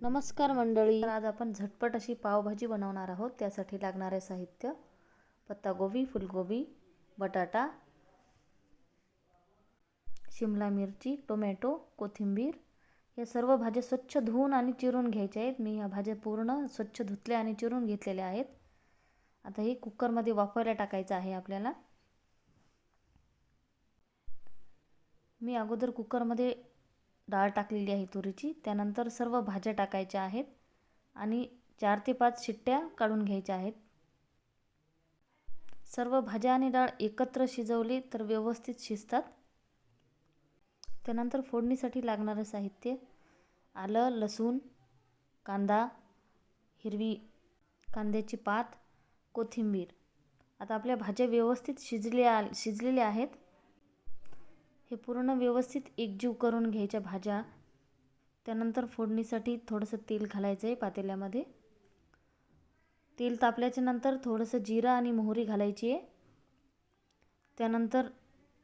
नमस्कार मंडळी, आज आपण झटपट अशी पावभाजी बनवणार आहोत. त्यासाठी लागणारे साहित्य: पत्तागोबी, फुलगोबी, बटाटा, शिमला मिरची, टोमॅटो, कोथिंबीर. या सर्व भाज्या स्वच्छ धुवून आणि चिरून घ्यायच्या आहेत. मी या भाज्या पूर्ण स्वच्छ धुतल्या आणि चिरून घेतलेल्या आहेत. आता हे कुकरमध्ये वाफवायला टाकायचं आहे आपल्याला. मी अगोदर कुकरमध्ये डाळ टाकलेली आहे तुरीची. त्यानंतर सर्व भाज्या टाकायच्या आहेत आणि 4 ते 5 शिट्ट्या काढून घ्यायच्या आहेत. सर्व भाज्या आणि डाळ एकत्र शिजवली तर व्यवस्थित शिजतात. त्यानंतर फोडणीसाठी लागणारे साहित्य: आलं, लसूण, कांदा, हिरवी कांद्याची पात, कोथिंबीर. आता आपल्या भाज्या व्यवस्थित शिजलेल्या आहेत. हे पूर्ण व्यवस्थित एकजीव करून घ्यायच्या भाज्या. त्यानंतर फोडणीसाठी थोडंसं तेल घालायचं आहे पातेल्यामध्ये. तेल तापल्याच्या नंतर थोडंसं जिरा आणि मोहरी घालायची आहे. त्यानंतर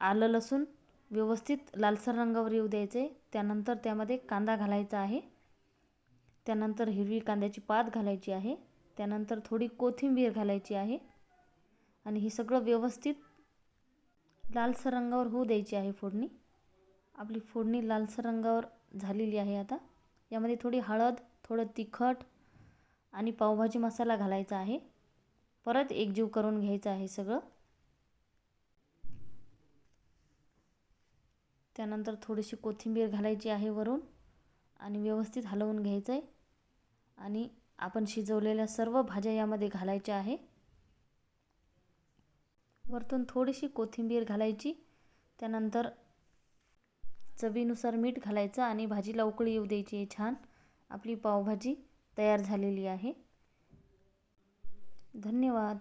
आलं लसूण व्यवस्थित लालसर रंगावर येऊ द्यायचे आहे. त्यानंतर त्यामध्ये कांदा घालायचा आहे. त्यानंतर हिरवी कांद्याची पात घालायची आहे. त्यानंतर थोडी कोथिंबीर घालायची आहे आणि हे सगळं व्यवस्थित लालसर रंगावर होऊ द्यायची आहे फोडणी. आपली फोडणी लालसर रंगावर झालेली आहे. आता यामध्ये थोडी हळद, थोडं तिखट आणि पावभाजी मसाला घालायचा आहे. परत एकजीव करून घ्यायचं आहे सगळं. त्यानंतर थोडीशी कोथिंबीर घालायची आहे वरून आणि व्यवस्थित हलवून घ्यायचं आहे. आणि आपण शिजवलेल्या सर्व भाज्या यामध्ये घालायच्या आहे. वरतून थोडीशी कोथिंबीर घालायची. त्यानंतर चवीनुसार मीठ घालायचं आणि भाजीला उकळी येऊ द्यायची आहे. छान आपली पावभाजी तयार झालेली आहे. धन्यवाद.